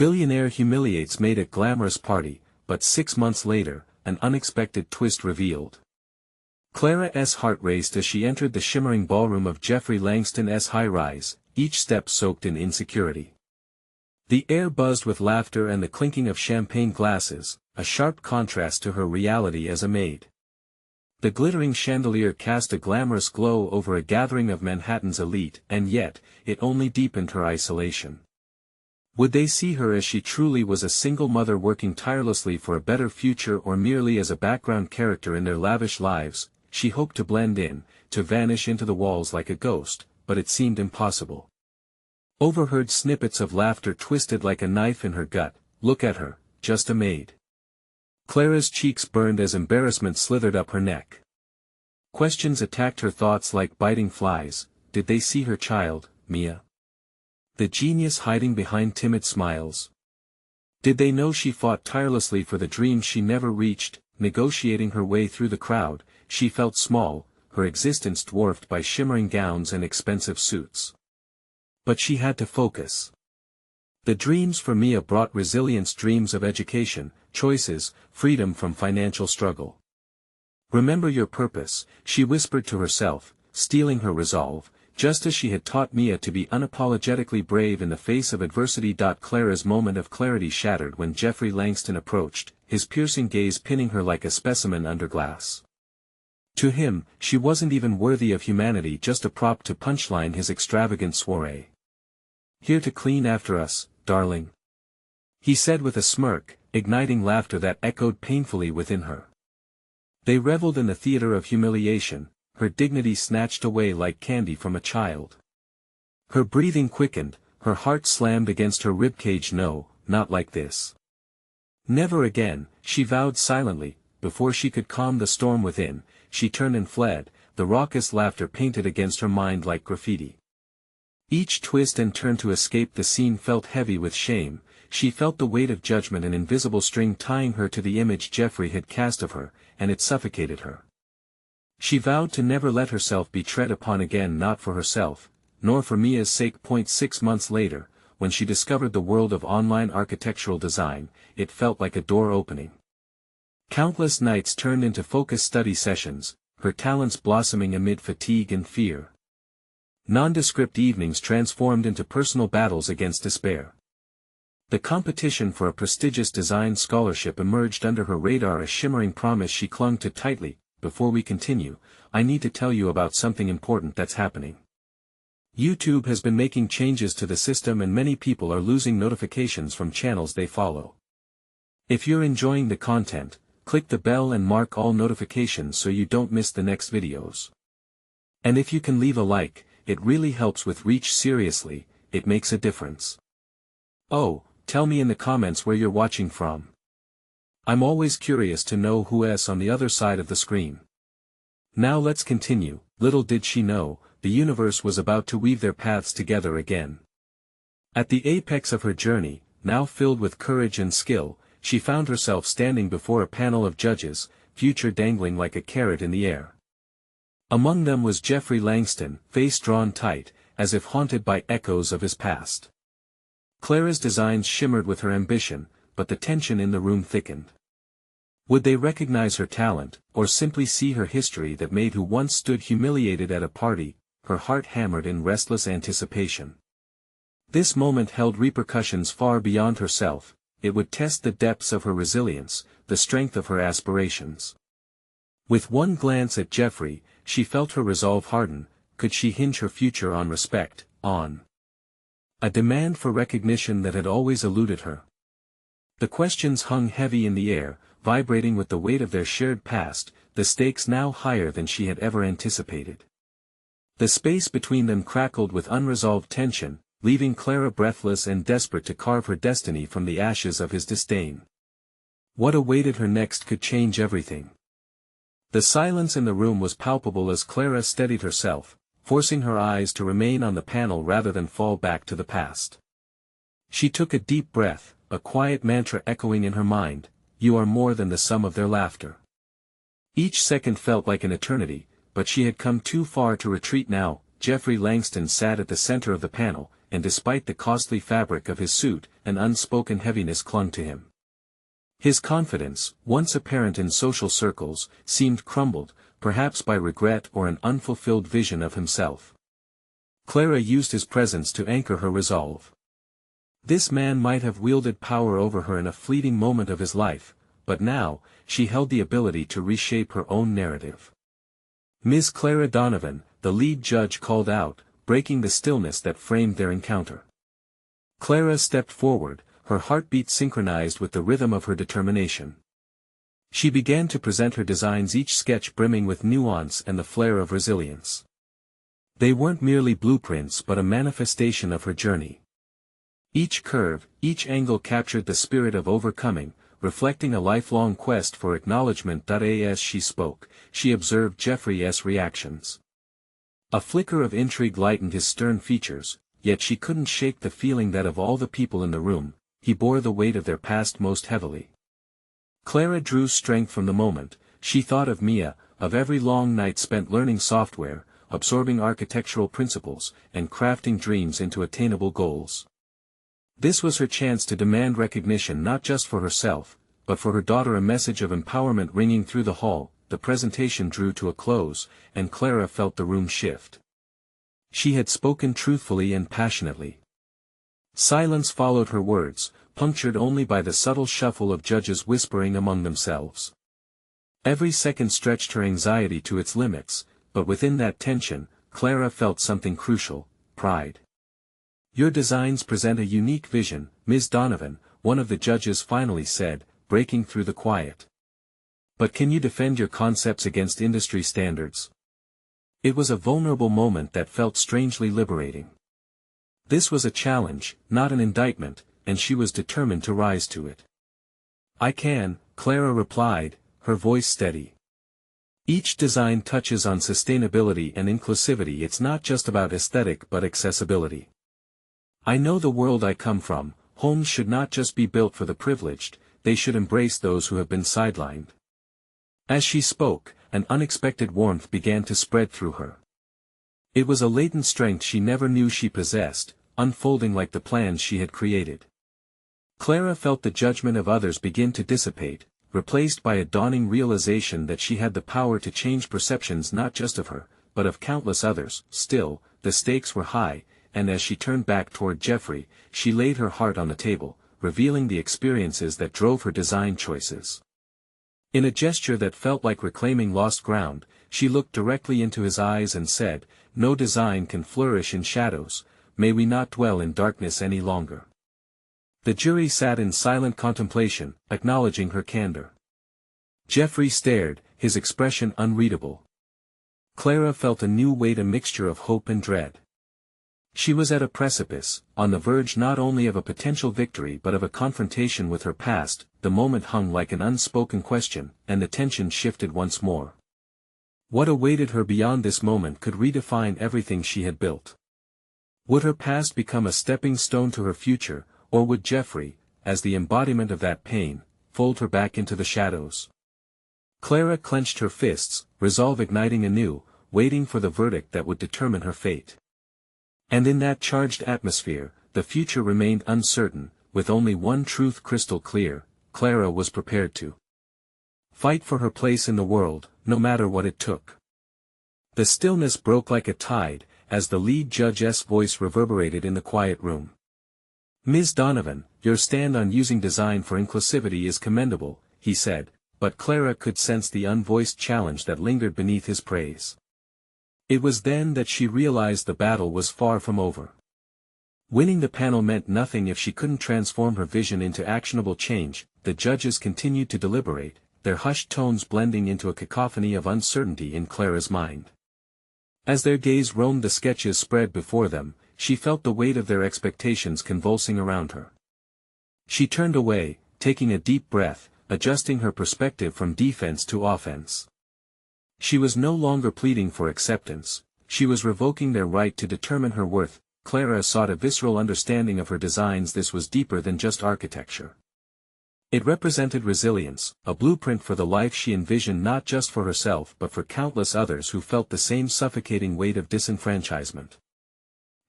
Billionaire Humiliates Maid at Glamorous party, but 6 months later, an unexpected twist revealed. Clara's heart raced as she entered the shimmering ballroom of Jeffrey Langston's high-rise, each step soaked in insecurity. The air buzzed with laughter and the clinking of champagne glasses, a sharp contrast to her reality as a maid. The glittering chandelier cast a glamorous glow over a gathering of Manhattan's elite, and yet, it only deepened her isolation. Would they see her as she truly was, a single mother working tirelessly for a better future, or merely as a background character in their lavish lives? She hoped to blend in, to vanish into the walls like a ghost, but it seemed impossible. Overheard snippets of laughter twisted like a knife in her gut. Look at her, just a maid. Clara's cheeks burned as embarrassment slithered up her neck. Questions attacked her thoughts like biting flies. Did they see her child, Mia? The genius hiding behind timid smiles? Did they know she fought tirelessly for the dreams she never reached? Negotiating her way through the crowd, she felt small, her existence dwarfed by shimmering gowns and expensive suits. But she had to focus. The dreams for Mia brought resilience, dreams of education, choices, freedom from financial struggle. Remember your purpose, she whispered to herself, steeling her resolve, just as she had taught Mia to be unapologetically brave in the face of adversity. Clara's moment of clarity shattered when Jeffrey Langston approached, his piercing gaze pinning her like a specimen under glass. To him, she wasn't even worthy of humanity, just a prop to punchline his extravagant soiree. Here to clean after us, darling? He said with a smirk, igniting laughter that echoed painfully within her. They reveled in the theater of humiliation, her dignity snatched away like candy from a child. Her breathing quickened, her heart slammed against her ribcage. No, not like this. Never again, she vowed silently. Before she could calm the storm within, she turned and fled, the raucous laughter painted against her mind like graffiti. Each twist and turn to escape the scene felt heavy with shame. She felt the weight of judgment, an invisible string tying her to the image Jeffrey had cast of her, and it suffocated her. She vowed to never let herself be tread upon again, not for herself, nor for Mia's sake. 6 months later, when she discovered the world of online architectural design, it felt like a door opening. Countless nights turned into focused study sessions, her talents blossoming amid fatigue and fear. Nondescript evenings transformed into personal battles against despair. The competition for a prestigious design scholarship emerged under her radar, a shimmering promise she clung to tightly. Before we continue, I need to tell you about something important that's happening. YouTube has been making changes to the system, and many people are losing notifications from channels they follow. If you're enjoying the content, click the bell and mark all notifications so you don't miss the next videos. And if you can leave a like, it really helps with reach. Seriously, it makes a difference. Oh, tell me in the comments where you're watching from. I'm always curious to know who's on the other side of the screen. Now let's continue. Little did she know, the universe was about to weave their paths together again. At the apex of her journey, now filled with courage and skill, she found herself standing before a panel of judges, future dangling like a carrot in the air. Among them was Jeffrey Langston, face drawn tight, as if haunted by echoes of his past. Clara's designs shimmered with her ambition, but the tension in the room thickened. Would they recognize her talent, or simply see her history that maid who once stood humiliated at a party? Her heart hammered in restless anticipation. This moment held repercussions far beyond herself. It would test the depths of her resilience, the strength of her aspirations. With one glance at Jeffrey, she felt her resolve harden. Could she hinge her future on respect, on a demand for recognition that had always eluded her? The questions hung heavy in the air, vibrating with the weight of their shared past, the stakes now higher than she had ever anticipated. The space between them crackled with unresolved tension, leaving Clara breathless and desperate to carve her destiny from the ashes of his disdain. What awaited her next could change everything. The silence in the room was palpable as Clara steadied herself, forcing her eyes to remain on the panel rather than fall back to the past. She took a deep breath, a quiet mantra echoing in her mind, "You are more than the sum of their laughter." Each second felt like an eternity, but she had come too far to retreat now. Jeffrey Langston sat at the center of the panel, and despite the costly fabric of his suit, an unspoken heaviness clung to him. His confidence, once apparent in social circles, seemed crumbled, perhaps by regret or an unfulfilled vision of himself. Clara used his presence to anchor her resolve. This man might have wielded power over her in a fleeting moment of his life, but now, she held the ability to reshape her own narrative. "Ms. Clara Donovan," the lead judge called out, breaking the stillness that framed their encounter. Clara stepped forward, her heartbeat synchronized with the rhythm of her determination. She began to present her designs, each sketch brimming with nuance and the flair of resilience. They weren't merely blueprints but a manifestation of her journey. Each curve, each angle captured the spirit of overcoming, reflecting a lifelong quest for acknowledgement. As she spoke, she observed Jeffrey's reactions. A flicker of intrigue lightened his stern features, yet she couldn't shake the feeling that of all the people in the room, he bore the weight of their past most heavily. Clara drew strength from the moment. She thought of Mia, of every long night spent learning software, absorbing architectural principles, and crafting dreams into attainable goals. This was her chance to demand recognition not just for herself, but for her daughter. A message of empowerment ringing through the hall. The presentation drew to a close, and Clara felt the room shift. She had spoken truthfully and passionately. Silence followed her words, punctured only by the subtle shuffle of judges whispering among themselves. Every second stretched her anxiety to its limits, but within that tension, Clara felt something crucial: pride. "Your designs present a unique vision, Ms. Donovan," one of the judges finally said, breaking through the quiet. "But can you defend your concepts against industry standards?" It was a vulnerable moment that felt strangely liberating. This was a challenge, not an indictment, and she was determined to rise to it. "I can," Clara replied, her voice steady. "Each design touches on sustainability and inclusivity. It's not just about aesthetic but accessibility. I know the world I come from. Homes should not just be built for the privileged, they should embrace those who have been sidelined." As she spoke, an unexpected warmth began to spread through her. It was a latent strength she never knew she possessed, unfolding like the plans she had created. Clara felt the judgment of others begin to dissipate, replaced by a dawning realization that she had the power to change perceptions not just of her, but of countless others. Still, the stakes were high, and as she turned back toward Jeffrey, she laid her heart on the table, revealing the experiences that drove her design choices. In a gesture that felt like reclaiming lost ground, she looked directly into his eyes and said, "No design can flourish in shadows. May we not dwell in darkness any longer." The jury sat in silent contemplation, acknowledging her candor. Jeffrey stared, his expression unreadable. Clara felt a new weight, a mixture of hope and dread. She was at a precipice, on the verge not only of a potential victory but of a confrontation with her past. The moment hung like an unspoken question, and the tension shifted once more. What awaited her beyond this moment could redefine everything she had built. Would her past become a stepping stone to her future, or would Jeffrey, as the embodiment of that pain, fold her back into the shadows? Clara clenched her fists, resolve igniting anew, waiting for the verdict that would determine her fate. And in that charged atmosphere, the future remained uncertain, with only one truth crystal clear: Clara was prepared to fight for her place in the world, no matter what it took. The stillness broke like a tide, as the lead judge's voice reverberated in the quiet room. "Ms. Donovan, your stand on using design for inclusivity is commendable," he said, but Clara could sense the unvoiced challenge that lingered beneath his praise. It was then that she realized the battle was far from over. Winning the panel meant nothing if she couldn't transform her vision into actionable change. The judges continued to deliberate, their hushed tones blending into a cacophony of uncertainty in Clara's mind. As their gaze roamed the sketches spread before them, she felt the weight of their expectations convulsing around her. She turned away, taking a deep breath, adjusting her perspective from defense to offense. She was no longer pleading for acceptance, she was revoking their right to determine her worth. Clara sought a visceral understanding of her designs. This was deeper than just architecture. It represented resilience, a blueprint for the life she envisioned not just for herself but for countless others who felt the same suffocating weight of disenfranchisement.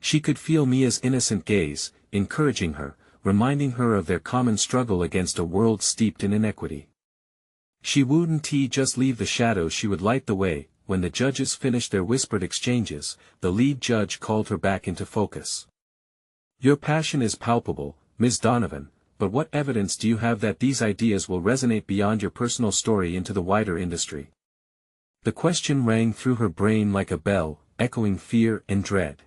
She could feel Mia's innocent gaze, encouraging her, reminding her of their common struggle against a world steeped in inequity. She wouldn't just leave the shadows, she would light the way. When the judges finished their whispered exchanges, the lead judge called her back into focus. Your passion is palpable, Ms. Donovan, but what evidence do you have that these ideas will resonate beyond your personal story into the wider industry? The question rang through her brain like a bell, echoing fear and dread.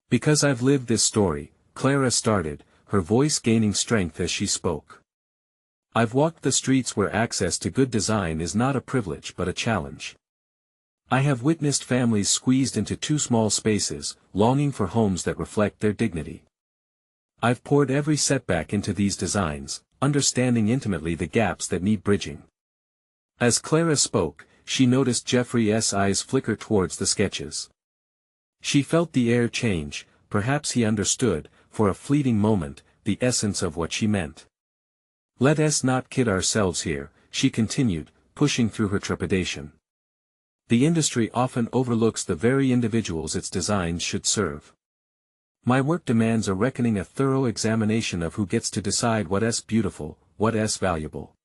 Because I've lived this story, Clara started, her voice gaining strength as she spoke. I've walked the streets where access to good design is not a privilege but a challenge. I have witnessed families squeezed into too small spaces, longing for homes that reflect their dignity. I've poured every setback into these designs, understanding intimately the gaps that need bridging. As Clara spoke, she noticed Jeffrey's eyes flicker towards the sketches. She felt the air change, perhaps he understood, for a fleeting moment, the essence of what she meant. Let us not kid ourselves here, she continued, pushing through her trepidation. The industry often overlooks the very individuals its designs should serve. My work demands a reckoning, a thorough examination of who gets to decide what's beautiful, what's valuable.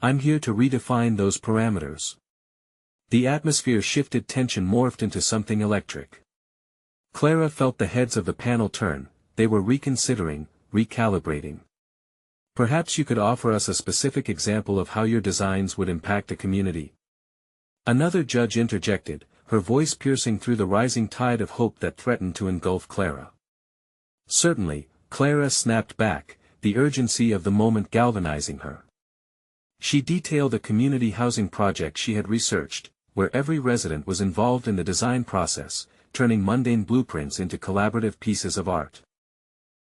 I'm here to redefine those parameters. The atmosphere shifted, tension morphed into something electric. Clara felt the heads of the panel turn, they were reconsidering, recalibrating. Perhaps you could offer us a specific example of how your designs would impact a community. Another judge interjected, her voice piercing through the rising tide of hope that threatened to engulf Clara. Certainly, Clara snapped back, the urgency of the moment galvanizing her. She detailed a community housing project she had researched, where every resident was involved in the design process, turning mundane blueprints into collaborative pieces of art.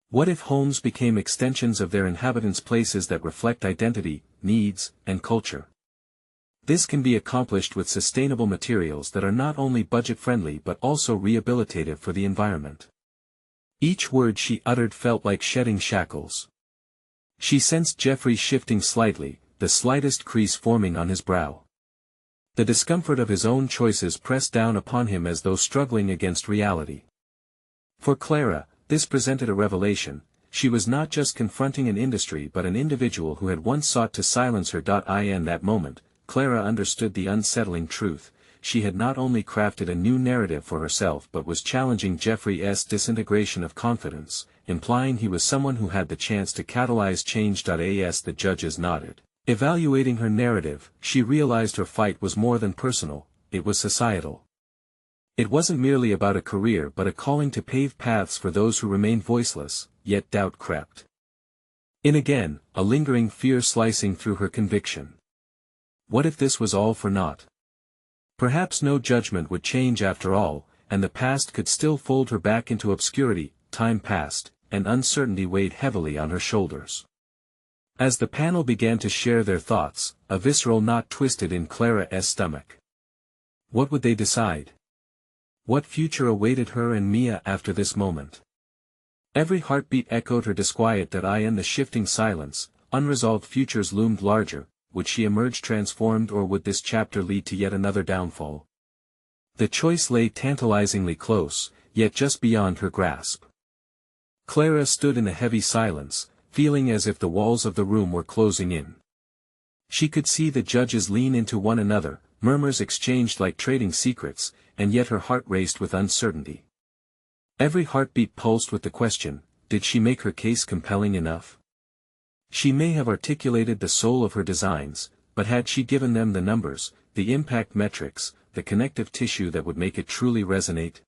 What if homes became extensions of their inhabitants, places that reflect identity, needs, and culture? This can be accomplished with sustainable materials that are not only budget-friendly but also rehabilitative for the environment. Each word she uttered felt like shedding shackles. She sensed Jeffrey shifting slightly, the slightest crease forming on his brow. The discomfort of his own choices pressed down upon him as though struggling against reality. For Clara, this presented a revelation. She was not just confronting an industry but an individual who had once sought to silence her. In that moment, Clara understood the unsettling truth. She had not only crafted a new narrative for herself but was challenging Jeffrey's disintegration of confidence, implying he was someone who had the chance to catalyze change. As the judges nodded, evaluating her narrative, she realized her fight was more than personal, it was societal. It wasn't merely about a career but a calling to pave paths for those who remained voiceless, yet doubt crept in again, a lingering fear slicing through her conviction. What if this was all for naught? Perhaps no judgment would change after all, and the past could still fold her back into obscurity. Time passed, and uncertainty weighed heavily on her shoulders. As the panel began to share their thoughts, a visceral knot twisted in Clara's stomach. What would they decide? What future awaited her and Mia after this moment? Every heartbeat echoed her disquiet. In the shifting silence, unresolved futures loomed larger. Would she emerge transformed, or would this chapter lead to yet another downfall? The choice lay tantalizingly close, yet just beyond her grasp. Clara stood in a heavy silence, feeling as if the walls of the room were closing in. She could see the judges lean into one another, murmurs exchanged like trading secrets, and yet her heart raced with uncertainty. Every heartbeat pulsed with the question, did she make her case compelling enough? She may have articulated the soul of her designs, but had she given them the numbers, the impact metrics, the connective tissue that would make it truly resonate?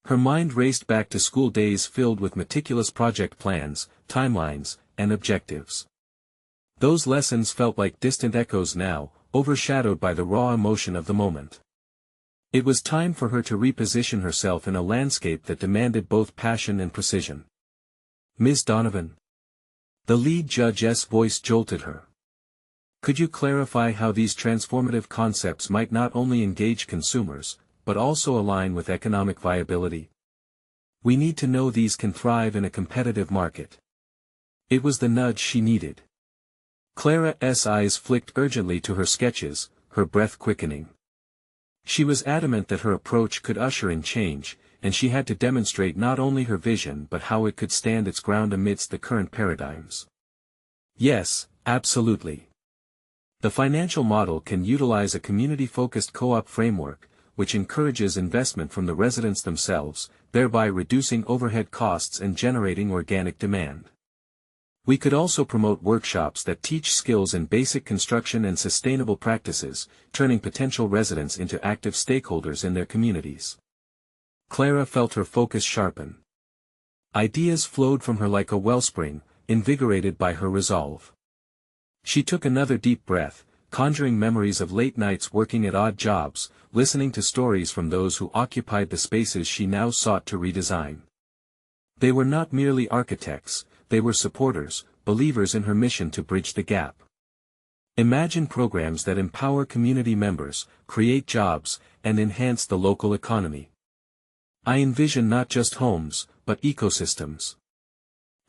Her mind raced back to school days filled with meticulous project plans, timelines, and objectives. Those lessons felt like distant echoes now, overshadowed by the raw emotion of the moment. It was time for her to reposition herself in a landscape that demanded both passion and precision. Ms. Donovan. The lead judge's voice jolted her. Could you clarify how these transformative concepts might not only engage consumers, but also align with economic viability? We need to know these can thrive in a competitive market. It was the nudge she needed. Clara's eyes flicked urgently to her sketches, her breath quickening. She was adamant that her approach could usher in change, and she had to demonstrate not only her vision but how it could stand its ground amidst the current paradigms. Yes, absolutely. The financial model can utilize a community-focused co-op framework, which encourages investment from the residents themselves, thereby reducing overhead costs and generating organic demand. We could also promote workshops that teach skills in basic construction and sustainable practices, turning potential residents into active stakeholders in their communities. Clara felt her focus sharpen. Ideas flowed from her like a wellspring, invigorated by her resolve. She took another deep breath, conjuring memories of late nights working at odd jobs, listening to stories from those who occupied the spaces she now sought to redesign. They were not merely architects, they were supporters, believers in her mission to bridge the gap. Imagine programs that empower community members, create jobs, and enhance the local economy. I envision not just homes, but ecosystems.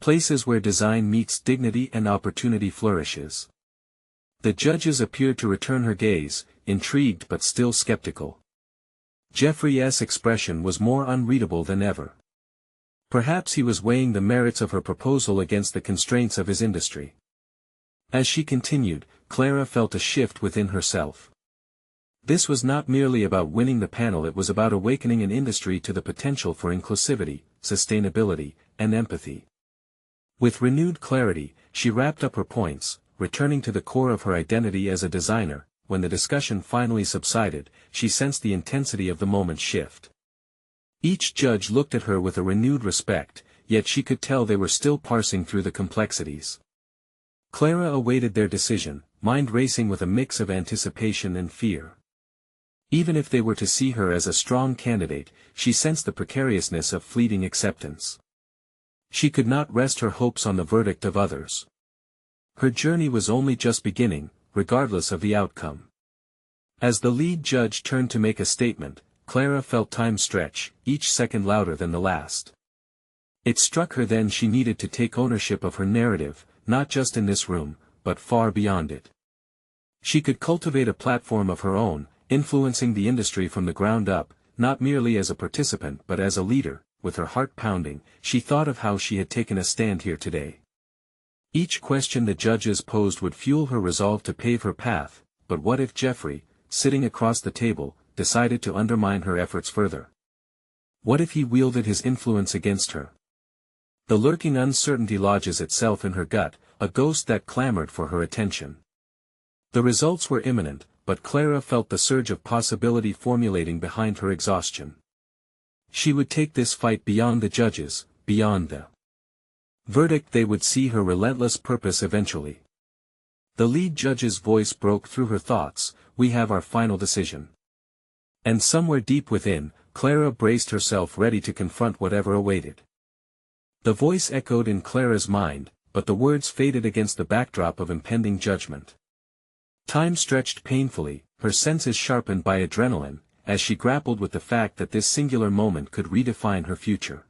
Places where design meets dignity and opportunity flourishes. The judges appeared to return her gaze, intrigued but still skeptical. Jeffrey's expression was more unreadable than ever. Perhaps he was weighing the merits of her proposal against the constraints of his industry. As she continued, Clara felt a shift within herself. This was not merely about winning the panel, it was about awakening an industry to the potential for inclusivity, sustainability, and empathy. With renewed clarity, she wrapped up her points, returning to the core of her identity as a designer. When the discussion finally subsided, she sensed the intensity of the moment shift. Each judge looked at her with a renewed respect, yet she could tell they were still parsing through the complexities. Clara awaited their decision, mind racing with a mix of anticipation and fear. Even if they were to see her as a strong candidate, she sensed the precariousness of fleeting acceptance. She could not rest her hopes on the verdict of others. Her journey was only just beginning, regardless of the outcome. As the lead judge turned to make a statement, Clara felt time stretch, each second louder than the last. It struck her then she needed to take ownership of her narrative, not just in this room, but far beyond it. She could cultivate a platform of her own, influencing the industry from the ground up, not merely as a participant but as a leader. With her heart pounding, she thought of how she had taken a stand here today. Each question the judges posed would fuel her resolve to pave her path, but what if Jeffrey, sitting across the table, decided to undermine her efforts further? What if he wielded his influence against her? The lurking uncertainty lodges itself in her gut, a ghost that clamored for her attention. The results were imminent, but Clara felt the surge of possibility formulating behind her exhaustion. She would take this fight beyond the judges, beyond the verdict. They would see her relentless purpose eventually. The lead judge's voice broke through her thoughts, "We have our final decision." And somewhere deep within, Clara braced herself ready to confront whatever awaited. The voice echoed in Clara's mind, but the words faded against the backdrop of impending judgment. Time stretched painfully, her senses sharpened by adrenaline, as she grappled with the fact that this singular moment could redefine her future.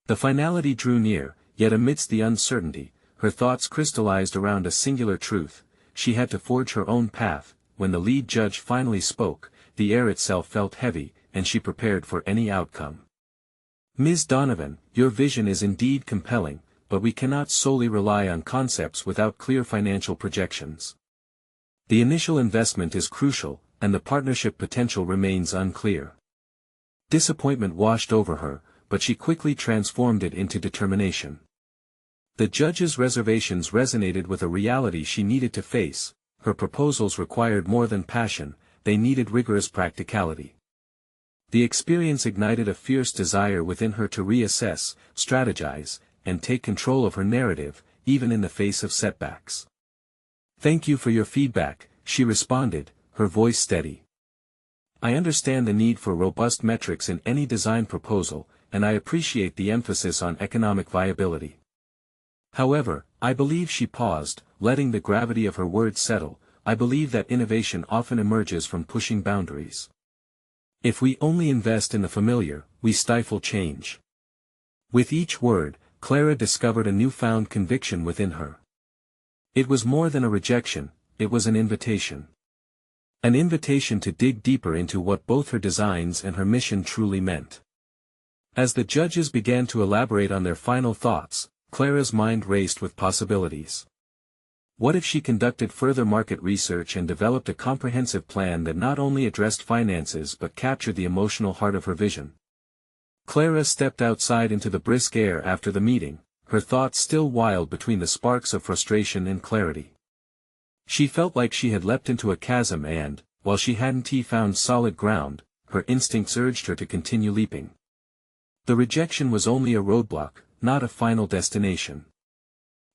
The finality drew near, yet amidst the uncertainty, her thoughts crystallized around a singular truth: she had to forge her own path. When the lead judge finally spoke, the air itself felt heavy, and she prepared for any outcome. "Ms. Donovan, your vision is indeed compelling, but we cannot solely rely on concepts without clear financial projections. The initial investment is crucial, and the partnership potential remains unclear." Disappointment washed over her, but she quickly transformed it into determination. The judge's reservations resonated with a reality she needed to face: her proposals required more than passion, they needed rigorous practicality. The experience ignited a fierce desire within her to reassess, strategize, and take control of her narrative, even in the face of setbacks. "Thank you for your feedback," she responded, her voice steady. "I understand the need for robust metrics in any design proposal, and I appreciate the emphasis on economic viability. However, I believe," she paused, letting the gravity of her words settle, "I believe that innovation often emerges from pushing boundaries. If we only invest in the familiar, we stifle change." With each word, Clara discovered a newfound conviction within her. It was more than a rejection, it was an invitation. An invitation to dig deeper into what both her designs and her mission truly meant. As the judges began to elaborate on their final thoughts, Clara's mind raced with possibilities. What if she conducted further market research and developed a comprehensive plan that not only addressed finances but captured the emotional heart of her vision? Clara stepped outside into the brisk air after the meeting, her thoughts still wild between the sparks of frustration and clarity. She felt like she had leapt into a chasm and, while she hadn't found solid ground, her instincts urged her to continue leaping. The rejection was only a roadblock, not a final destination.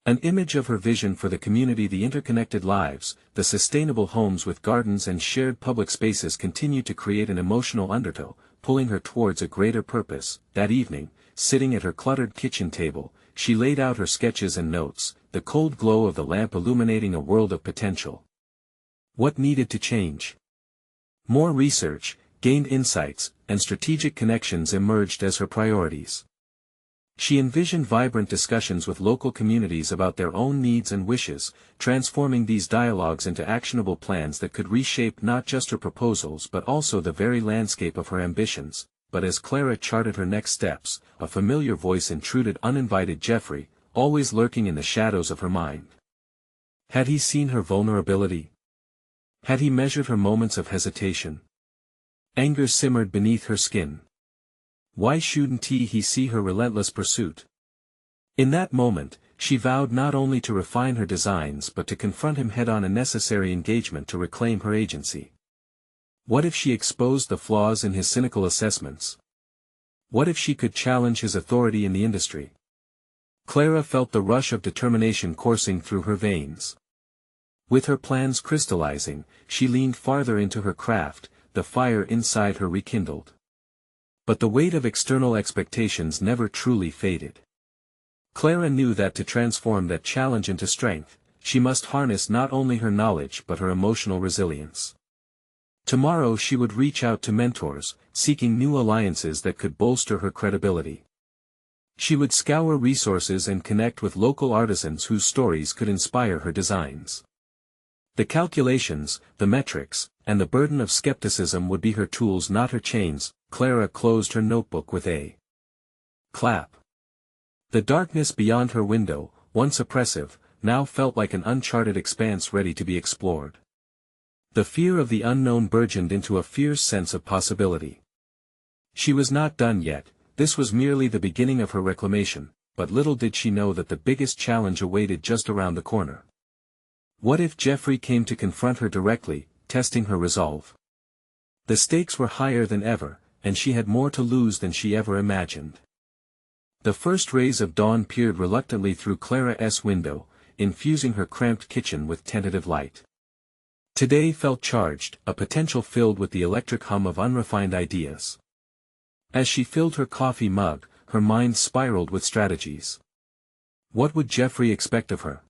An image of her vision for the community, the interconnected lives, the sustainable homes with gardens and shared public spaces continued to create an emotional undertow, pulling her towards a greater purpose. That evening, sitting at her cluttered kitchen table, she laid out her sketches and notes, the cold glow of the lamp illuminating a world of potential. What needed to change? More research, gained insights, and strategic connections emerged as her priorities. She envisioned vibrant discussions with local communities about their own needs and wishes, transforming these dialogues into actionable plans that could reshape not just her proposals but also the very landscape of her ambitions. But as Clara charted her next steps, a familiar voice intruded uninvited. Jeffrey, always lurking in the shadows of her mind. Had he seen her vulnerability? Had he measured her moments of hesitation? Anger simmered beneath her skin. Why shouldn't he see her relentless pursuit? In that moment, she vowed not only to refine her designs but to confront him head-on, a necessary engagement to reclaim her agency. What if she exposed the flaws in his cynical assessments? What if she could challenge his authority in the industry? Clara felt the rush of determination coursing through her veins. With her plans crystallizing, she leaned farther into her craft, the fire inside her rekindled. But the weight of external expectations never truly faded. Clara knew that to transform that challenge into strength, she must harness not only her knowledge but her emotional resilience. Tomorrow she would reach out to mentors, seeking new alliances that could bolster her credibility. She would scour resources and connect with local artisans whose stories could inspire her designs. The calculations, the metrics, and the burden of skepticism would be her tools, not her chains. Clara closed her notebook with a clap. The darkness beyond her window, once oppressive, now felt like an uncharted expanse ready to be explored. The fear of the unknown burgeoned into a fierce sense of possibility. She was not done yet. This was merely the beginning of her reclamation, but little did she know that the biggest challenge awaited just around the corner. What if Jeffrey came to confront her directly, testing her resolve? The stakes were higher than ever, and she had more to lose than she ever imagined. The first rays of dawn peered reluctantly through Clara's window, infusing her cramped kitchen with tentative light. Today felt charged, a potential filled with the electric hum of unrefined ideas. As she filled her coffee mug, her mind spiraled with strategies. What would Jeffrey expect of her?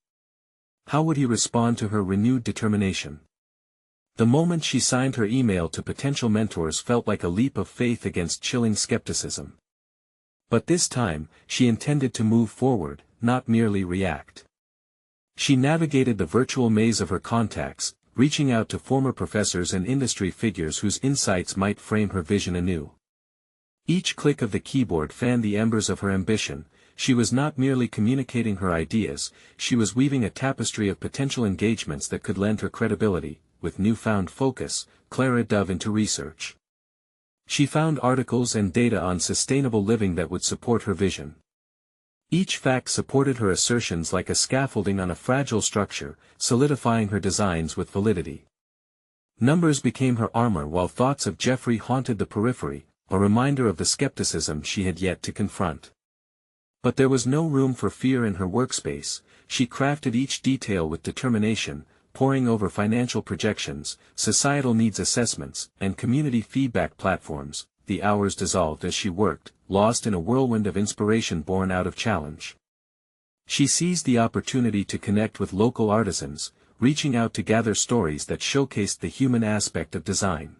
How would he respond to her renewed determination? The moment she signed her email to potential mentors felt like a leap of faith against chilling skepticism. But this time, she intended to move forward, not merely react. She navigated the virtual maze of her contacts, reaching out to former professors and industry figures whose insights might frame her vision anew. Each click of the keyboard fanned the embers of her ambition. She was not merely communicating her ideas, she was weaving a tapestry of potential engagements that could lend her credibility. With newfound focus, Clara dove into research. She found articles and data on sustainable living that would support her vision. Each fact supported her assertions like a scaffolding on a fragile structure, solidifying her designs with validity. Numbers became her armor while thoughts of Jeffrey haunted the periphery, a reminder of the skepticism she had yet to confront. But there was no room for fear in her workspace. She crafted each detail with determination, poring over financial projections, societal needs assessments, and community feedback platforms. The hours dissolved as she worked, lost in a whirlwind of inspiration born out of challenge. She seized the opportunity to connect with local artisans, reaching out to gather stories that showcased the human aspect of design.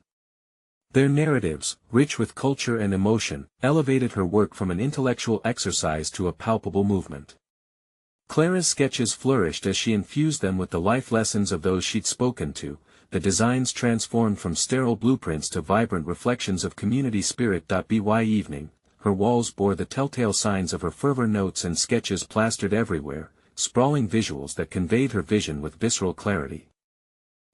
Their narratives, rich with culture and emotion, elevated her work from an intellectual exercise to a palpable movement. Clara's sketches flourished as she infused them with the life lessons of those she'd spoken to. The designs transformed from sterile blueprints to vibrant reflections of community spirit. By evening, her walls bore the telltale signs of her fervor, notes and sketches plastered everywhere, sprawling visuals that conveyed her vision with visceral clarity.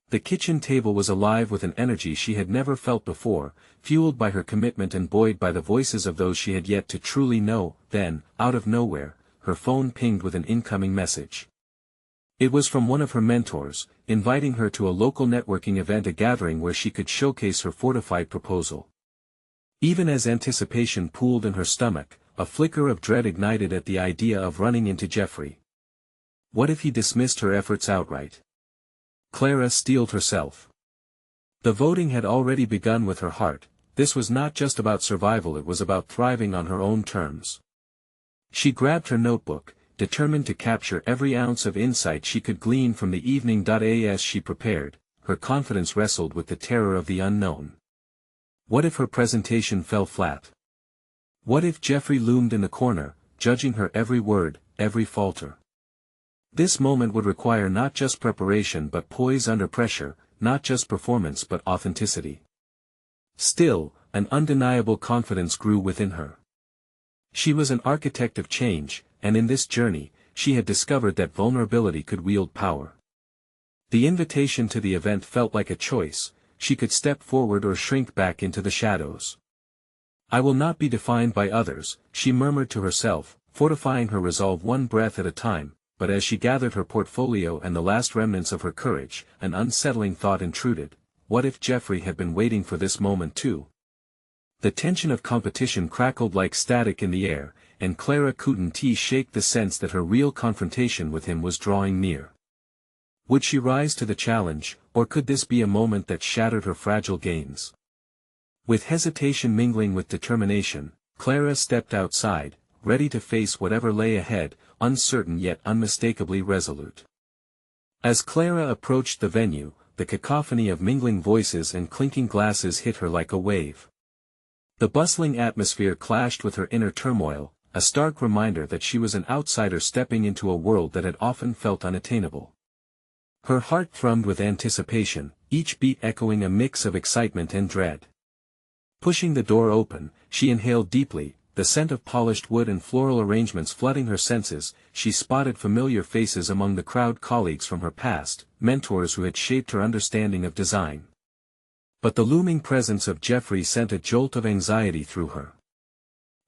The kitchen table was alive with an energy she had never felt before, fueled by her commitment and buoyed by the voices of those she had yet to truly know. Then, out of nowhere, her phone pinged with an incoming message. It was from one of her mentors, inviting her to a local networking event, a gathering where she could showcase her fortified proposal. Even as anticipation pooled in her stomach, a flicker of dread ignited at the idea of running into Jeffrey. What if he dismissed her efforts outright? Clara steeled herself. The voting had already begun with her heart. This was not just about survival, it was about thriving on her own terms. She grabbed her notebook, determined to capture every ounce of insight she could glean from the evening. As she prepared, her confidence wrestled with the terror of the unknown. What if her presentation fell flat? What if Jeffrey loomed in the corner, judging her every word, every falter? This moment would require not just preparation but poise under pressure, not just performance but authenticity. Still, an undeniable confidence grew within her. She was an architect of change, and in this journey, she had discovered that vulnerability could wield power. The invitation to the event felt like a choice. She could step forward or shrink back into the shadows. I will not be defined by others, she murmured to herself, fortifying her resolve one breath at a time. But as she gathered her portfolio and the last remnants of her courage, an unsettling thought intruded. What if Jeffrey had been waiting for this moment too? The tension of competition crackled like static in the air, and Clara couldn't shake the sense that her real confrontation with him was drawing near. Would she rise to the challenge, or could this be a moment that shattered her fragile gains? With hesitation mingling with determination, Clara stepped outside, ready to face whatever lay ahead, uncertain yet unmistakably resolute. As Clara approached the venue, the cacophony of mingling voices and clinking glasses hit her like a wave. The bustling atmosphere clashed with her inner turmoil, a stark reminder that she was an outsider stepping into a world that had often felt unattainable. Her heart thrummed with anticipation, each beat echoing a mix of excitement and dread. Pushing the door open, she inhaled deeply, the scent of polished wood and floral arrangements flooding her senses. She spotted familiar faces among the crowd, colleagues from her past, mentors who had shaped her understanding of design. But the looming presence of Jeffrey sent a jolt of anxiety through her.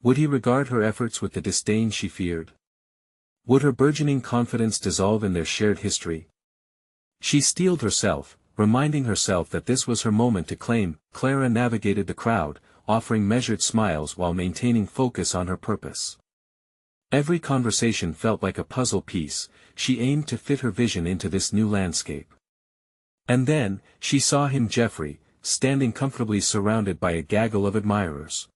Would he regard her efforts with the disdain she feared? Would her burgeoning confidence dissolve in their shared history? She steeled herself, reminding herself that this was her moment to claim. Clara navigated the crowd, offering measured smiles while maintaining focus on her purpose. Every conversation felt like a puzzle piece. She aimed to fit her vision into this new landscape. And then, she saw him, Jeffrey, standing comfortably surrounded by a gaggle of admirers.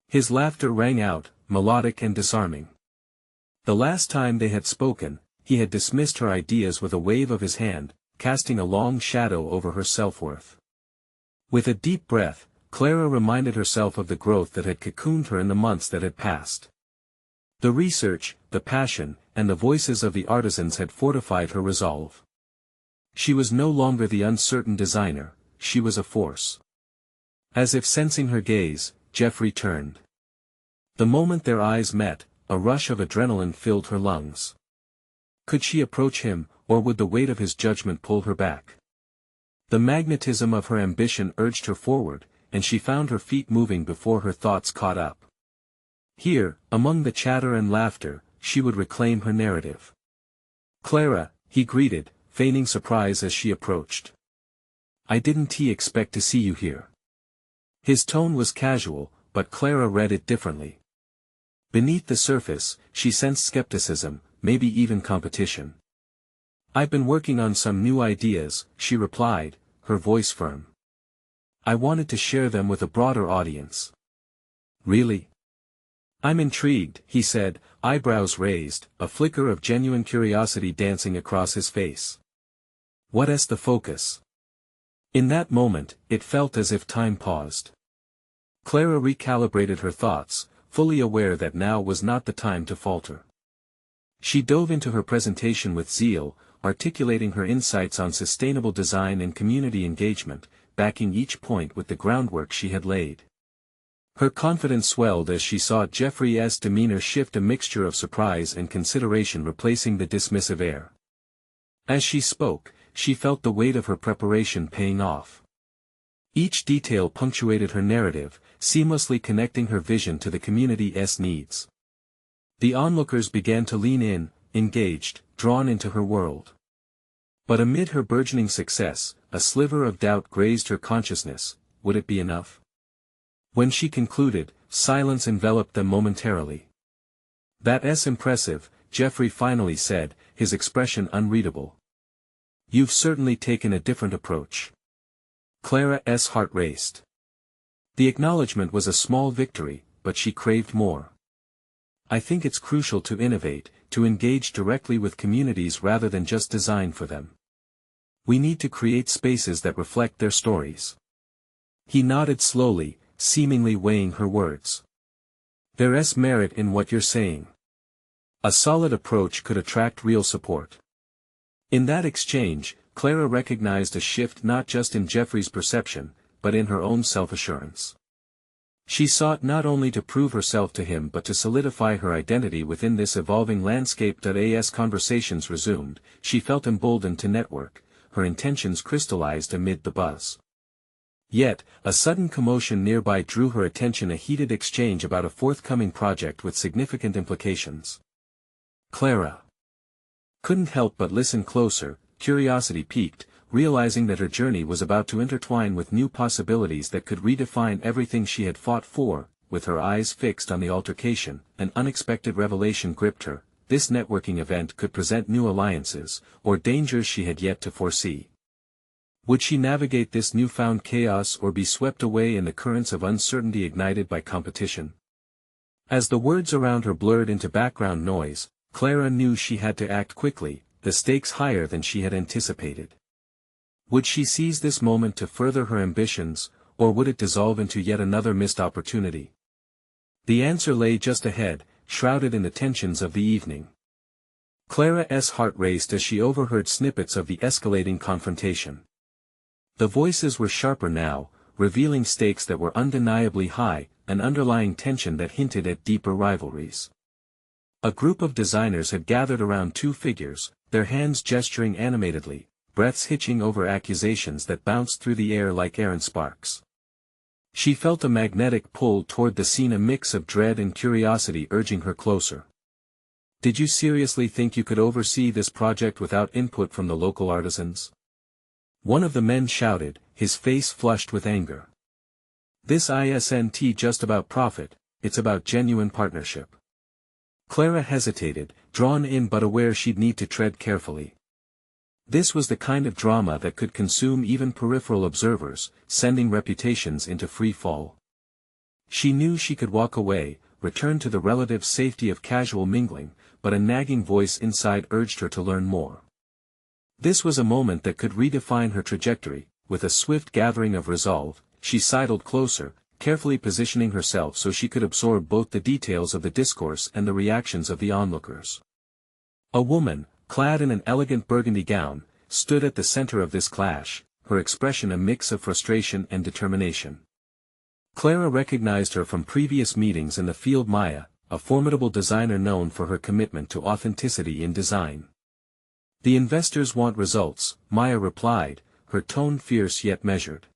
His laughter rang out, melodic and disarming. The last time they had spoken, he had dismissed her ideas with a wave of his hand, casting a long shadow over her self-worth. With a deep breath, Clara reminded herself of the growth that had cocooned her in the months that had passed. The research, the passion, and the voices of the artisans had fortified her resolve. She was no longer the uncertain designer, she was a force. As if sensing her gaze, Jeffrey turned. The moment their eyes met, a rush of adrenaline filled her lungs. Could she approach him, or would the weight of his judgment pull her back? The magnetism of her ambition urged her forward, and she found her feet moving before her thoughts caught up. Here, among the chatter and laughter, she would reclaim her narrative. Clara, he greeted, feigning surprise as she approached. I didn't expect to see you here. His tone was casual, but Clara read it differently. Beneath the surface, she sensed skepticism, maybe even competition. I've been working on some new ideas, she replied, her voice firm. I wanted to share them with a broader audience. Really? I'm intrigued, he said, eyebrows raised, a flicker of genuine curiosity dancing across his face. What's the focus? In that moment, it felt as if time paused. Clara recalibrated her thoughts, fully aware that now was not the time to falter. She dove into her presentation with zeal, articulating her insights on sustainable design and community engagement, backing each point with the groundwork she had laid. Her confidence swelled as she saw Jeffrey's demeanor shift, a mixture of surprise and consideration replacing the dismissive air. As she spoke, she felt the weight of her preparation paying off. Each detail punctuated her narrative, seamlessly connecting her vision to the community's needs. The onlookers began to lean in, engaged, drawn into her world. But amid her burgeoning success, a sliver of doubt grazed her consciousness. Would it be enough? When she concluded, silence enveloped them momentarily. "That's impressive," Jeffrey finally said, his expression unreadable. "You've certainly taken a different approach." Clara's heart raced. The acknowledgement was a small victory, but she craved more. "I think it's crucial to innovate, to engage directly with communities rather than just design for them. We need to create spaces that reflect their stories." He nodded slowly, seemingly weighing her words. "There's merit in what you're saying. A solid approach could attract real support." In that exchange, Clara recognized a shift not just in Jeffrey's perception, but in her own self-assurance. She sought not only to prove herself to him but to solidify her identity within this evolving landscape. As conversations resumed, she felt emboldened to network, her intentions crystallized amid the buzz. Yet, a sudden commotion nearby drew her attention, a heated exchange about a forthcoming project with significant implications. Clara couldn't help but listen closer, curiosity piqued, realizing that her journey was about to intertwine with new possibilities that could redefine everything she had fought for. With her eyes fixed on the altercation, an unexpected revelation gripped her. This networking event could present new alliances, or dangers she had yet to foresee. Would she navigate this newfound chaos or be swept away in the currents of uncertainty ignited by competition? As the words around her blurred into background noise, Clara knew she had to act quickly, the stakes higher than she had anticipated. Would she seize this moment to further her ambitions, or would it dissolve into yet another missed opportunity? The answer lay just ahead, shrouded in the tensions of the evening. Clara's heart raced as she overheard snippets of the escalating confrontation. The voices were sharper now, revealing stakes that were undeniably high, an underlying tension that hinted at deeper rivalries. A group of designers had gathered around two figures, their hands gesturing animatedly, breaths hitching over accusations that bounced through the air like errant sparks. She felt a magnetic pull toward the scene, a mix of dread and curiosity urging her closer. "Did you seriously think you could oversee this project without input from the local artisans?" One of the men shouted, his face flushed with anger. "This isn't just about profit, it's about genuine partnership." Clara hesitated, drawn in but aware she'd need to tread carefully. This was the kind of drama that could consume even peripheral observers, sending reputations into free fall. She knew she could walk away, return to the relative safety of casual mingling, but a nagging voice inside urged her to learn more. This was a moment that could redefine her trajectory. With a swift gathering of resolve, she sidled closer, carefully positioning herself so she could absorb both the details of the discourse and the reactions of the onlookers. A woman, clad in an elegant burgundy gown, stood at the center of this clash, her expression a mix of frustration and determination. Clara recognized her from previous meetings in the field. Maya, a formidable designer known for her commitment to authenticity in design. "The investors want results," Maya replied, her tone fierce yet measured.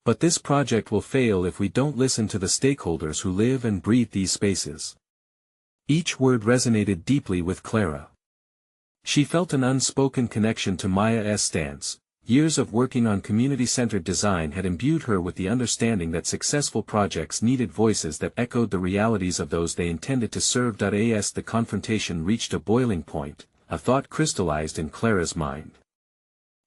"But this project will fail if we don't listen to the stakeholders who live and breathe these spaces." Each word resonated deeply with Clara. She felt an unspoken connection to Maya's stance. Years of working on community-centered design had imbued her with the understanding that successful projects needed voices that echoed the realities of those they intended to serve. As the confrontation reached a boiling point, a thought crystallized in Clara's mind.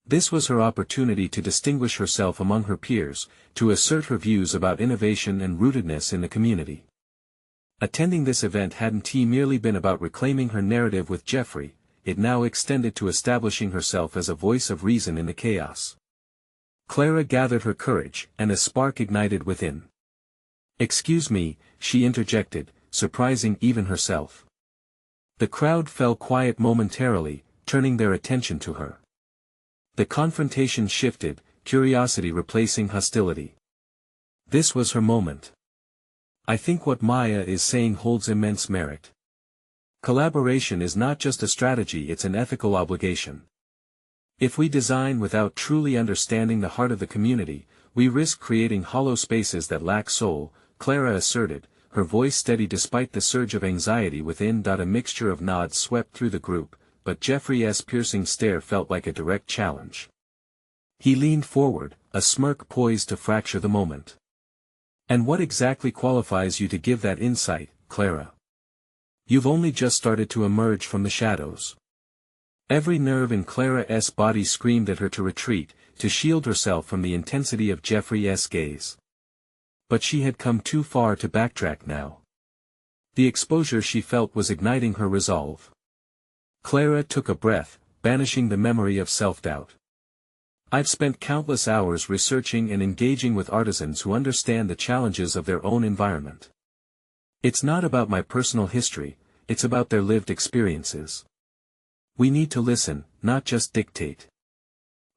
This was her opportunity to distinguish herself among her peers, to assert her views about innovation and rootedness in the community. Attending this event hadn't merely been about reclaiming her narrative with Jeffrey, it now extended to establishing herself as a voice of reason in the chaos. Clara gathered her courage, and a spark ignited within. "Excuse me," she interjected, surprising even herself. The crowd fell quiet momentarily, turning their attention to her. The confrontation shifted, curiosity replacing hostility. This was her moment. I think what Maya is saying holds immense merit. Collaboration is not just a strategy, it's an ethical obligation. If we design without truly understanding the heart of the community, we risk creating hollow spaces that lack soul, Clara asserted, her voice steady despite the surge of anxiety within. A mixture of nods swept through the group, but Jeffrey's piercing stare felt like a direct challenge. He leaned forward, a smirk poised to fracture the moment. And what exactly qualifies you to give that insight, Clara? You've only just started to emerge from the shadows. Every nerve in Clara's body screamed at her to retreat, to shield herself from the intensity of Jeffrey's gaze. But she had come too far to backtrack now. The exposure she felt was igniting her resolve. Clara took a breath, banishing the memory of self-doubt. I've spent countless hours researching and engaging with artisans who understand the challenges of their own environment. It's not about my personal history, it's about their lived experiences. We need to listen, not just dictate.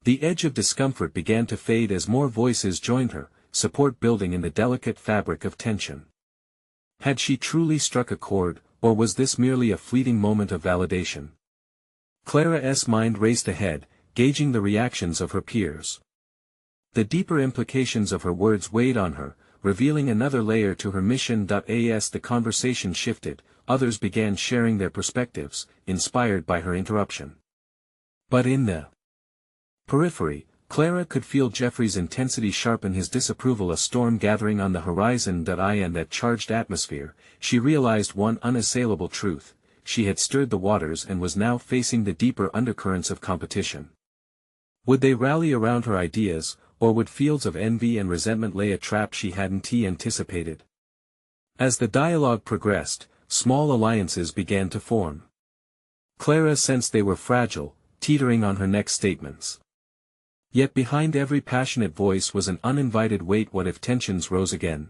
The edge of discomfort began to fade as more voices joined her, support building in the delicate fabric of tension. Had she truly struck a chord, or was this merely a fleeting moment of validation? Clara's mind raced ahead, gauging the reactions of her peers. The deeper implications of her words weighed on her, revealing another layer to her mission. As the conversation shifted, others began sharing their perspectives, inspired by her interruption. But in the periphery, Clara could feel Jeffrey's intensity sharpen his disapproval, a storm gathering on the horizon. In that charged atmosphere, she realized one unassailable truth: she had stirred the waters and was now facing the deeper undercurrents of competition. Would they rally around her ideas, or would fields of envy and resentment lay a trap she hadn't anticipated? As the dialogue progressed, small alliances began to form. Clara sensed they were fragile, teetering on her next statements. Yet behind every passionate voice was an uninvited wait. What if tensions rose again?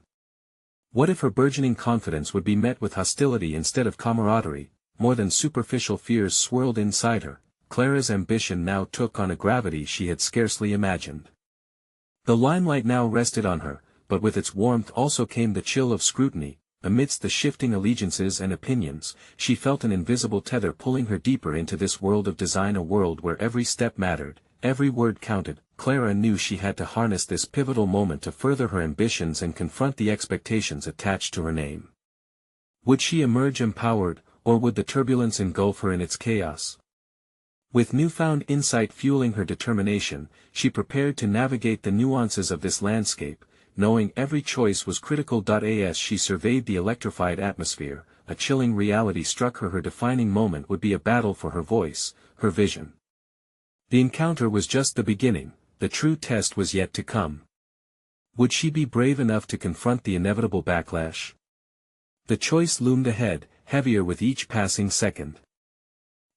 What if her burgeoning confidence would be met with hostility instead of camaraderie? More than superficial fears swirled inside her. Clara's ambition now took on a gravity she had scarcely imagined. The limelight now rested on her, but with its warmth also came the chill of scrutiny. Amidst the shifting allegiances and opinions, she felt an invisible tether pulling her deeper into this world of design, a world where every step mattered, every word counted. Clara knew she had to harness this pivotal moment to further her ambitions and confront the expectations attached to her name. Would she emerge empowered, or would the turbulence engulf her in its chaos? With newfound insight fueling her determination, she prepared to navigate the nuances of this landscape, knowing every choice was critical. As she surveyed the electrified atmosphere, a chilling reality struck her: her defining moment would be a battle for her voice, her vision. The encounter was just the beginning, the true test was yet to come. Would she be brave enough to confront the inevitable backlash? The choice loomed ahead, heavier with each passing second.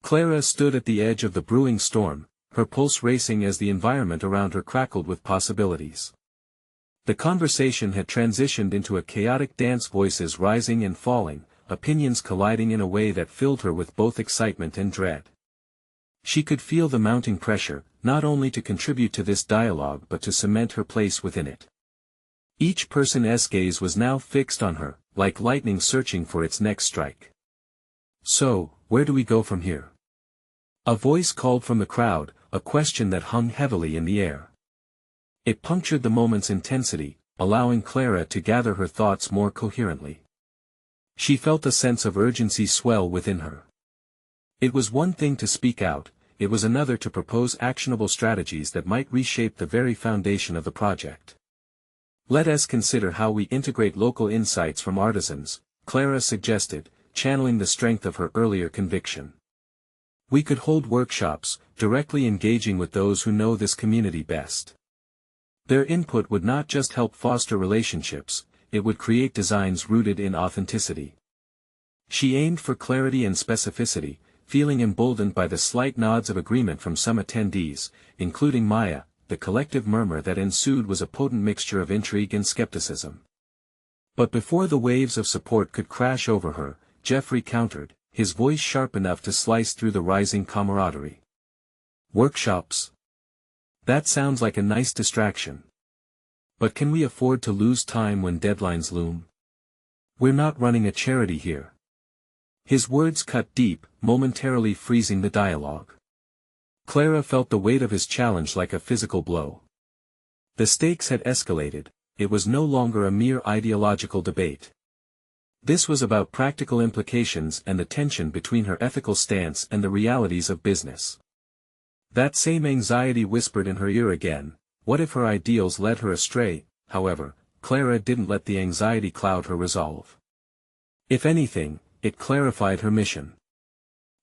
Clara stood at the edge of the brewing storm, her pulse racing as the environment around her crackled with possibilities. The conversation had transitioned into a chaotic dance, voices rising and falling, opinions colliding in a way that filled her with both excitement and dread. She could feel the mounting pressure, not only to contribute to this dialogue but to cement her place within it. Each person's gaze was now fixed on her, like lightning searching for its next strike. So, where do we go from here? A voice called from the crowd, a question that hung heavily in the air. It punctured the moment's intensity, allowing Clara to gather her thoughts more coherently. She felt a sense of urgency swell within her. It was one thing to speak out, it was another to propose actionable strategies that might reshape the very foundation of the project. Let us consider how we integrate local insights from artisans, Clara suggested, channeling the strength of her earlier conviction. We could hold workshops, directly engaging with those who know this community best. Their input would not just help foster relationships, it would create designs rooted in authenticity. She aimed for clarity and specificity, feeling emboldened by the slight nods of agreement from some attendees, including Maya. The collective murmur that ensued was a potent mixture of intrigue and skepticism. But before the waves of support could crash over her, Jeffrey countered, his voice sharp enough to slice through the rising camaraderie. Workshops? That sounds like a nice distraction. But can we afford to lose time when deadlines loom? We're not running a charity here. His words cut deep, momentarily freezing the dialogue. Clara felt the weight of his challenge like a physical blow. The stakes had escalated. It was no longer a mere ideological debate. This was about practical implications and the tension between her ethical stance and the realities of business. That same anxiety whispered in her ear again. What if her ideals led her astray? However, Clara didn't let the anxiety cloud her resolve. If anything, it clarified her mission.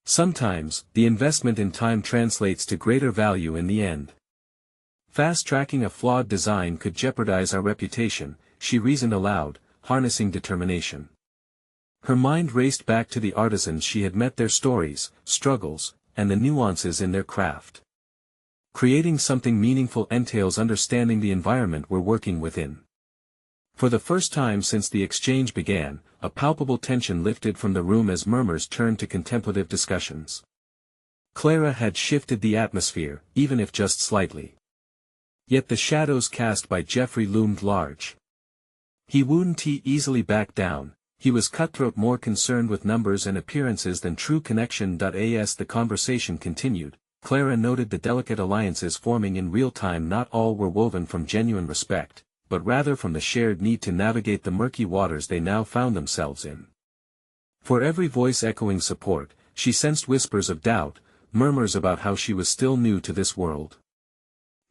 Sometimes, the investment in time translates to greater value in the end. Fast-tracking a flawed design could jeopardize our reputation, she reasoned aloud, harnessing determination. Her mind raced back to the artisans she had met, their stories, struggles, and the nuances in their craft. Creating something meaningful entails understanding the environment we're working within. For the first time since the exchange began, a palpable tension lifted from the room as murmurs turned to contemplative discussions. Clara had shifted the atmosphere, even if just slightly. Yet the shadows cast by Jeffrey loomed large. He wouldn't easily back down. He was cutthroat, more concerned with numbers and appearances than true connection. As the conversation continued, Clara noted the delicate alliances forming in real time. Not all were woven from genuine respect, but rather from the shared need to navigate the murky waters they now found themselves in. For every voice echoing support, she sensed whispers of doubt, murmurs about how she was still new to this world.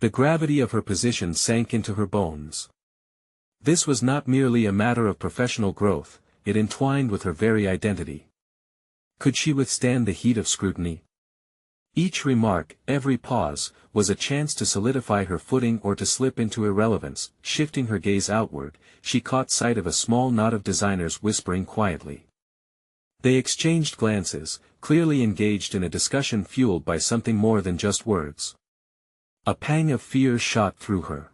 The gravity of her position sank into her bones. This was not merely a matter of professional growth. It entwined with her very identity. Could she withstand the heat of scrutiny? Each remark, every pause, was a chance to solidify her footing or to slip into irrelevance. Shifting her gaze outward, she caught sight of a small knot of designers whispering quietly. They exchanged glances, clearly engaged in a discussion fueled by something more than just words. A pang of fear shot through her.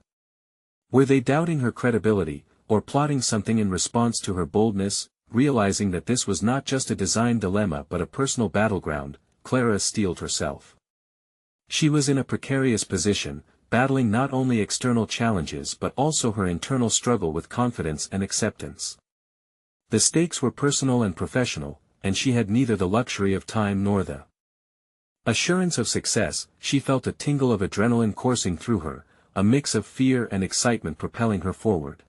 Were they doubting her credibility, or plotting something in response to her boldness? Realizing that this was not just a design dilemma but a personal battleground, Clara steeled herself. She was in a precarious position, battling not only external challenges but also her internal struggle with confidence and acceptance. The stakes were personal and professional, and she had neither the luxury of time nor the assurance of success. She felt a tingle of adrenaline coursing through her, a mix of fear and excitement propelling her forward.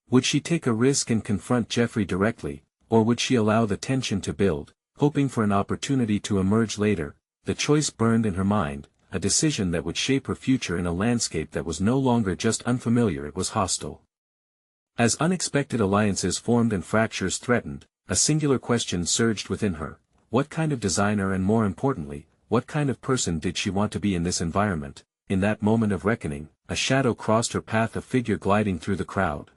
Would she take a risk and confront Jeffrey directly, or would she allow the tension to build, hoping for an opportunity to emerge later? The choice burned in her mind, a decision that would shape her future in a landscape that was no longer just unfamiliar, it was hostile. As unexpected alliances formed and fractures threatened, a singular question surged within her. What kind of designer, and more importantly, what kind of person did she want to be in this environment? In that moment of reckoning, a shadow crossed her path, a figure gliding through the crowd.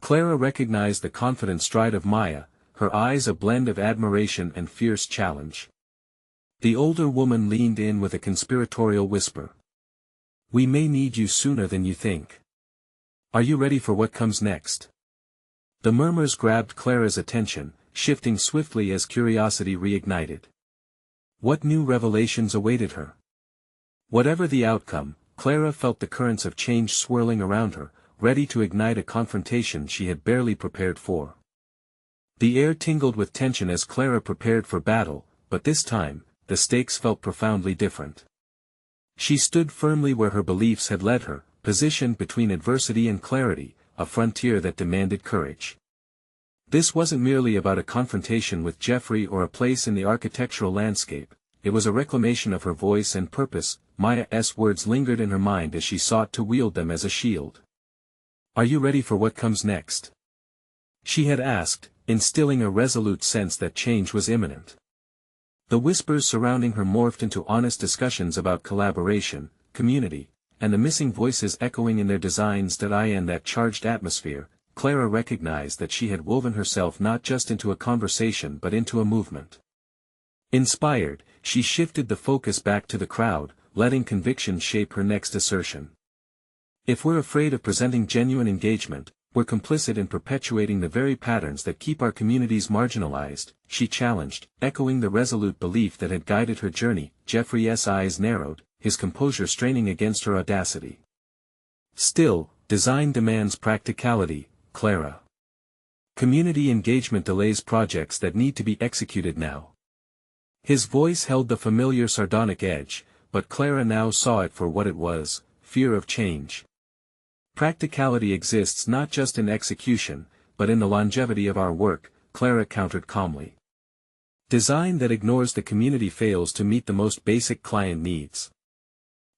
Clara recognized the confident stride of Maya, her eyes a blend of admiration and fierce challenge. The older woman leaned in with a conspiratorial whisper. "We may need you sooner than you think. Are you ready for what comes next?" The murmurs grabbed Clara's attention, shifting swiftly as curiosity reignited. What new revelations awaited her? Whatever the outcome, Clara felt the currents of change swirling around her, ready to ignite a confrontation she had barely prepared for. The air tingled with tension as Clara prepared for battle, but this time, the stakes felt profoundly different. She stood firmly where her beliefs had led her, positioned between adversity and clarity, a frontier that demanded courage. This wasn't merely about a confrontation with Jeffrey or a place in the architectural landscape, it was a reclamation of her voice and purpose. Maya's words lingered in her mind as she sought to wield them as a shield. "Are you ready for what comes next?" she had asked, instilling a resolute sense that change was imminent. The whispers surrounding her morphed into honest discussions about collaboration, community, and the missing voices echoing in their designs. In that charged atmosphere, Clara recognized that she had woven herself not just into a conversation but into a movement. Inspired, she shifted the focus back to the crowd, letting conviction shape her next assertion. "If we're afraid of presenting genuine engagement, we're complicit in perpetuating the very patterns that keep our communities marginalized," she challenged, echoing the resolute belief that had guided her journey. Jeffrey's eyes narrowed, his composure straining against her audacity. "Still, design demands practicality, Clara. Community engagement delays projects that need to be executed now. His voice held the familiar sardonic edge, but Clara now saw it for what it was: fear of change. Practicality exists not just in execution, but in the longevity of our work, Clara countered calmly. Design that ignores the community fails to meet the most basic client needs.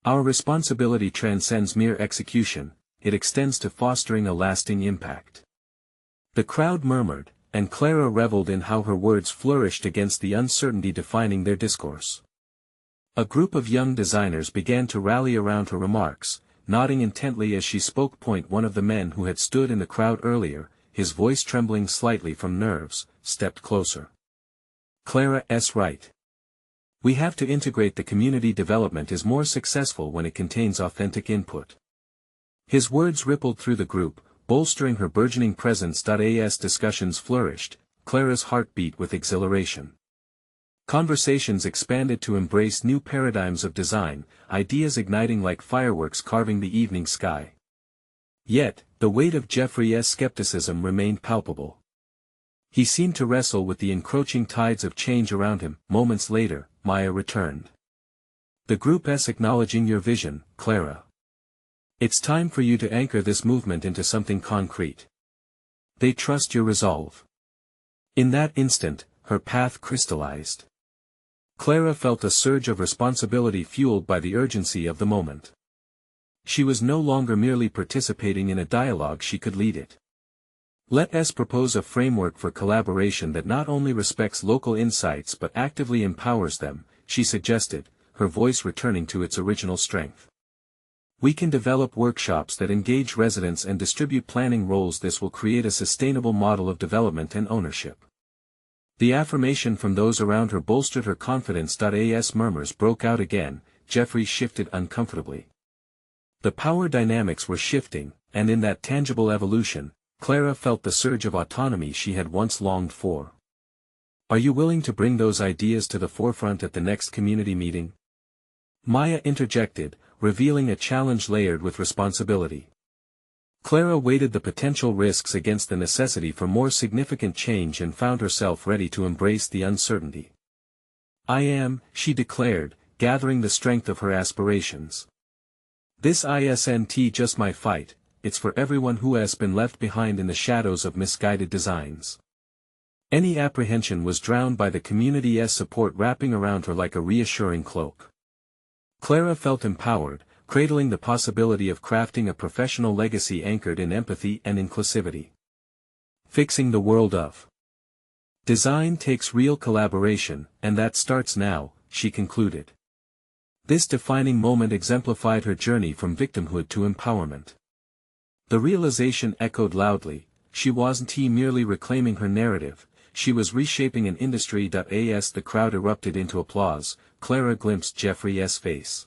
Our responsibility transcends mere execution, it extends to fostering a lasting impact. The crowd murmured, and Clara reveled in how her words flourished against the uncertainty defining their discourse. A group of young designers began to rally around her remarks, nodding intently as she spoke. One of the men who had stood in the crowd earlier, his voice trembling slightly from nerves, stepped closer. Clara's right. We have to integrate. The community development is more successful when it contains authentic input. His words rippled through the group, bolstering her burgeoning presence. As discussions flourished, Clara's heart beat with exhilaration. Conversations expanded to embrace new paradigms of design, ideas igniting like fireworks carving the evening sky. Yet, the weight of Jeffrey's skepticism remained palpable. He seemed to wrestle with the encroaching tides of change around him. Moments later, Maya returned. The group's acknowledging your vision, Clara. It's time for you to anchor this movement into something concrete. They trust your resolve. In that instant, her path crystallized. Clara felt a surge of responsibility fueled by the urgency of the moment. She was no longer merely participating in a dialogue, she could lead it. Let us propose a framework for collaboration that not only respects local insights but actively empowers them, she suggested, her voice returning to its original strength. We can develop workshops that engage residents and distribute planning roles. This will create a sustainable model of development and ownership. The affirmation from those around her bolstered her confidence. As murmurs broke out again, Jeffrey shifted uncomfortably. The power dynamics were shifting, and in that tangible evolution, Clara felt the surge of autonomy she had once longed for. Are you willing to bring those ideas to the forefront at the next community meeting? Maya interjected, revealing a challenge layered with responsibility. Clara weighed the potential risks against the necessity for more significant change and found herself ready to embrace the uncertainty. I am, she declared, gathering the strength of her aspirations. This isn't just my fight, it's for everyone who has been left behind in the shadows of misguided designs. Any apprehension was drowned by the community's support wrapping around her like a reassuring cloak. Clara felt empowered, cradling the possibility of crafting a professional legacy anchored in empathy and inclusivity. Fixing the world of design takes real collaboration, and that starts now, she concluded. This defining moment exemplified her journey from victimhood to empowerment. The realization echoed loudly, she wasn't merely reclaiming her narrative, she was reshaping an industry. As the crowd erupted into applause, Clara glimpsed Jeffrey's face.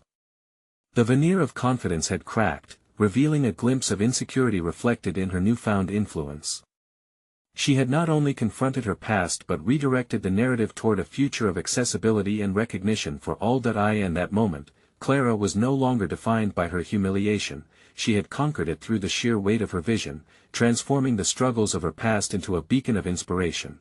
The veneer of confidence had cracked, revealing a glimpse of insecurity reflected in her newfound influence. She had not only confronted her past but redirected the narrative toward a future of accessibility and recognition for all. In that moment, Clara was no longer defined by her humiliation, she had conquered it through the sheer weight of her vision, transforming the struggles of her past into a beacon of inspiration.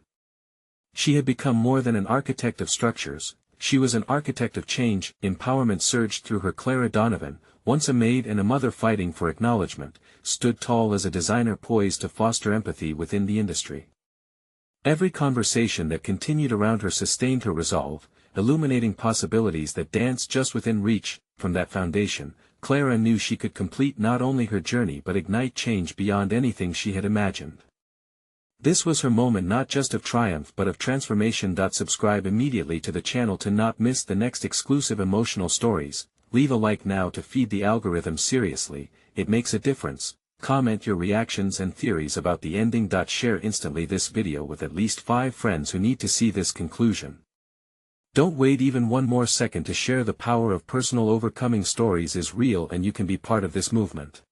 She had become more than an architect of structures, she was an architect of change. Empowerment surged through her. Clara Donovan, once a maid and a mother fighting for acknowledgement, stood tall as a designer poised to foster empathy within the industry. Every conversation that continued around her sustained her resolve, illuminating possibilities that danced just within reach. From that foundation, Clara knew she could complete not only her journey but ignite change beyond anything she had imagined. This was her moment, not just of triumph but of transformation. Subscribe immediately to the channel to not miss the next exclusive emotional stories. Leave a like now to feed the algorithm. Seriously, it makes a difference. Comment your reactions and theories about the ending. Share instantly this video with at least 5 friends who need to see this conclusion. Don't wait even one more second to share. The power of personal overcoming stories is real and you can be part of this movement.